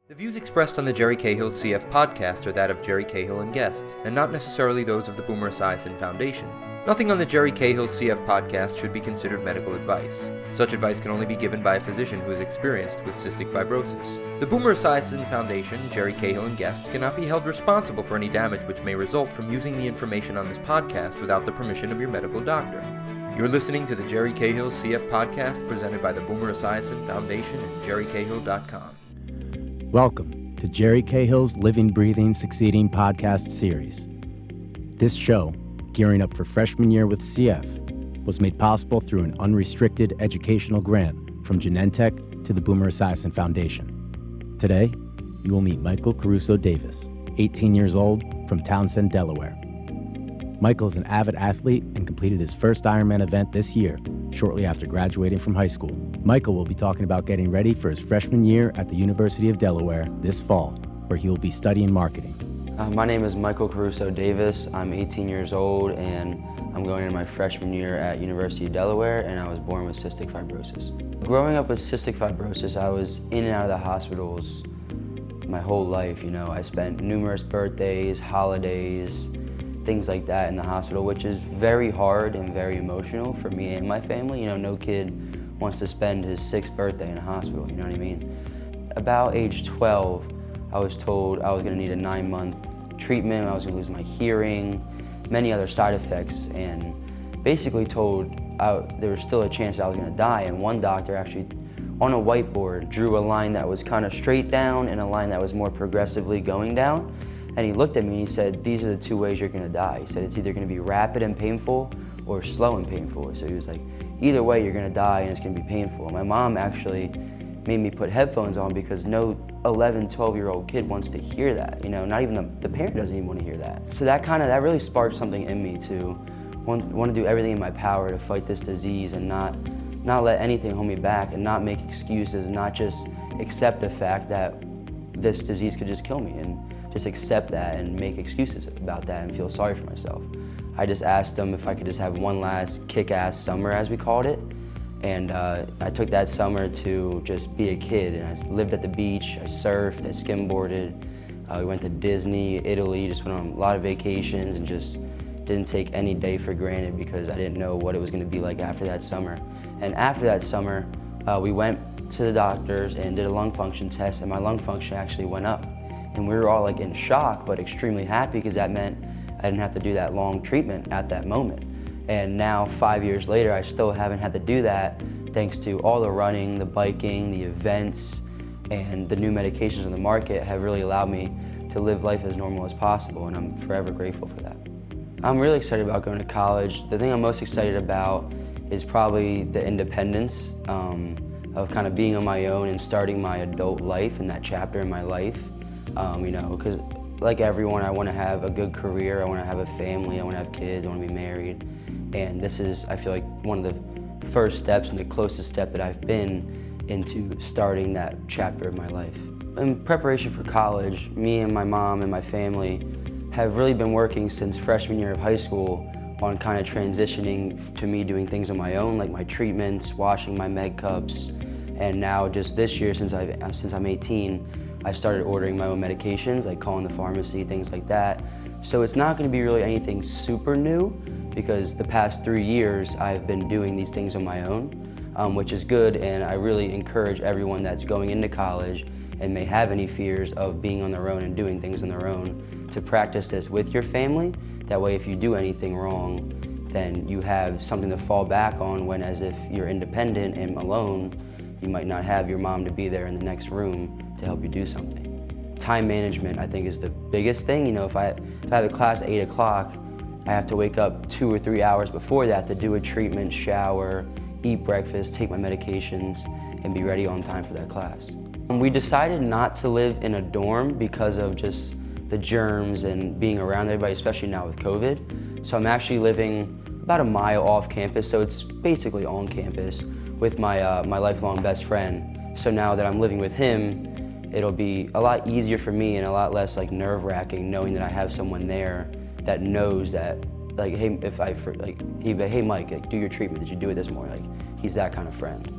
The views expressed on the Jerry Cahill CF podcast are that of Jerry Cahill and guests, and not necessarily those of the Boomer Esiason Foundation. Nothing on the Jerry Cahill CF podcast should be considered medical advice. Such advice can only be given by a physician who is experienced with cystic fibrosis. The Boomer Esiason Foundation, Jerry Cahill and guests cannot be held responsible for any damage which may result from using the information on this podcast without the permission of your medical doctor. You're listening to the Jerry Cahill CF podcast presented by the Boomer Esiason Foundation and jerrycahill.com. Welcome to Jerry Cahill's Living, Breathing, Succeeding podcast series. This show, Gearing Up for Freshman Year with CF, was made possible through an unrestricted educational grant from Genentech to the Boomer Esiason Foundation. Today, you will meet Michael Caruso Davis, 18 years old, from Townsend, Delaware. Michael is an avid athlete and completed his first Ironman event this year, shortly after graduating from high school. Michael will be talking about getting ready for his freshman year at the University of Delaware this fall, where he will be studying marketing. My name is Michael Caruso Davis. I'm 18 years old and I'm going into my freshman year at University of Delaware, and I was born with cystic fibrosis. Growing up with cystic fibrosis, I was in and out of the hospitals my whole life. I spent numerous birthdays, holidays, things like that in the hospital, which is very hard and very emotional for me and my family. No kid wants to spend his 6th birthday in a hospital, you know what I mean? About age 12, I was told I was gonna need a 9-month treatment, I was gonna lose my hearing, many other side effects, and basically told there was still a chance that I was gonna die. And one doctor actually, on a whiteboard, drew a line that was kind of straight down and a line that was more progressively going down. And he looked at me and he said, "These are the 2 ways you're gonna die." He said, "It's either gonna be rapid and painful or slow and painful." So he was like, either way you're gonna die and it's gonna be painful. And my mom actually made me put headphones on because no 11, 12-year-old kid wants to hear that. Not even the parent doesn't even want to hear that. So that really sparked something in me to want to do everything in my power to fight this disease and not let anything hold me back and not make excuses, not just accept the fact that this disease could just kill me and just accept that and make excuses about that and feel sorry for myself. I just asked them if I could just have one last kick-ass summer, as we called it. And I took that summer to just be a kid. And I lived at the beach, I surfed, I skimboarded. We went to Disney, Italy, just went on a lot of vacations and just didn't take any day for granted because I didn't know what it was gonna be like after that summer. And after that summer, we went to the doctors and did a lung function test, and my lung function actually went up. And we were all in shock, but extremely happy because that meant I didn't have to do that long treatment at that moment. And now 5 years later, I still haven't had to do that thanks to all the running, the biking, the events, and the new medications on the market have really allowed me to live life as normal as possible, and I'm forever grateful for that. I'm really excited about going to college. The thing I'm most excited about is probably the independence of kind of being on my own and starting my adult life in that chapter in my life. Because like everyone, I want to have a good career, I want to have a family, I want to have kids, I want to be married. And this is, I feel like, one of the first steps and the closest step that I've been into starting that chapter of my life. In preparation for college, me and my mom and my family have really been working since freshman year of high school on kind of transitioning to me doing things on my own, like my treatments, washing my med cups, and now just this year, since I'm 18, I started ordering my own medications, like calling the pharmacy, things like that. So it's not gonna be really anything super new because the past 3 years I've been doing these things on my own, which is good, and I really encourage everyone that's going into college and may have any fears of being on their own and doing things on their own to practice this with your family. That way if you do anything wrong, then you have something to fall back on, when as if you're independent and alone, you might not have your mom to be there in the next room to help you do something. Time management, I think, is the biggest thing. If I have a class at 8 o'clock, I have to wake up 2 or 3 hours before that to do a treatment, shower, eat breakfast, take my medications, and be ready on time for that class. We decided not to live in a dorm because of just the germs and being around everybody, especially now with COVID. So I'm actually living about a mile off campus, so it's basically on campus with my lifelong best friend. So now that I'm living with him, it'll be a lot easier for me and a lot less nerve-wracking knowing that I have someone there that knows that, hey Mike, do your treatment. Did you do it this morning? He's that kind of friend.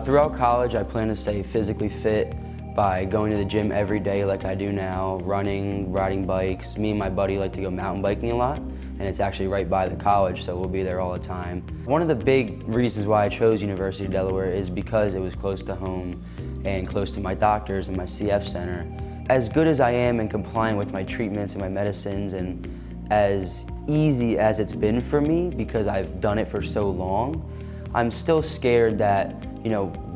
Throughout college, I plan to stay physically fit, by going to the gym every day like I do now, running, riding bikes. Me and my buddy like to go mountain biking a lot, and it's actually right by the college, so we'll be there all the time. One of the big reasons why I chose University of Delaware is because it was close to home and close to my doctors and my CF center. As good as I am in complying with my treatments and my medicines, and as easy as it's been for me because I've done it for so long, I'm still scared that,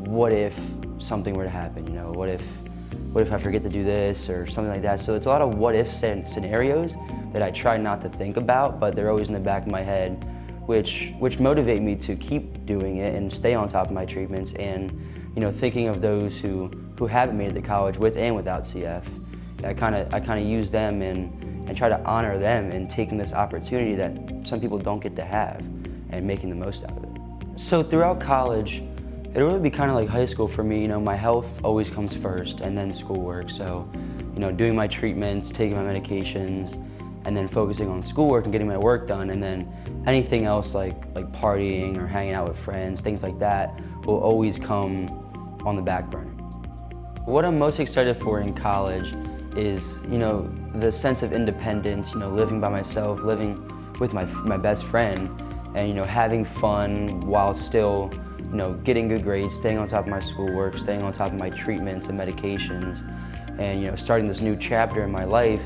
what if something were to happen? What if I forget to do this or something like that? So it's a lot of what if scenarios that I try not to think about, but they're always in the back of my head, which motivate me to keep doing it and stay on top of my treatments, and thinking of those who haven't made it to college with and without CF. I kind of use them and try to honor them in taking this opportunity that some people don't get to have and making the most out of it. So throughout college, it'll really be kind of like high school for me. My health always comes first, and then schoolwork. So, doing my treatments, taking my medications, and then focusing on schoolwork and getting my work done, and then anything else like partying or hanging out with friends, things like that, will always come on the back burner. What I'm most excited for in college is, the sense of independence, living by myself, living with my best friend, and, having fun while still, getting good grades, staying on top of my schoolwork, staying on top of my treatments and medications, and, starting this new chapter in my life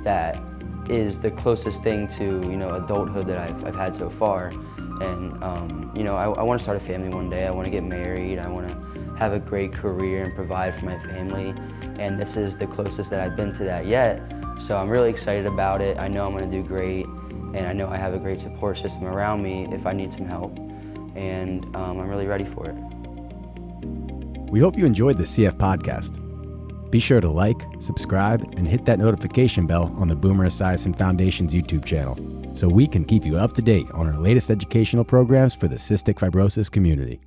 that is the closest thing to, adulthood that I've had so far. And, I want to start a family one day. I want to get married. I want to have a great career and provide for my family. And this is the closest that I've been to that yet. So I'm really excited about it. I know I'm going to do great. And I know I have a great support system around me if I need some help. And I'm really ready for it. We hope you enjoyed the CF podcast. Be sure to like, subscribe, and hit that notification bell on the Boomer Esiason Foundation's YouTube channel so we can keep you up to date on our latest educational programs for the cystic fibrosis community.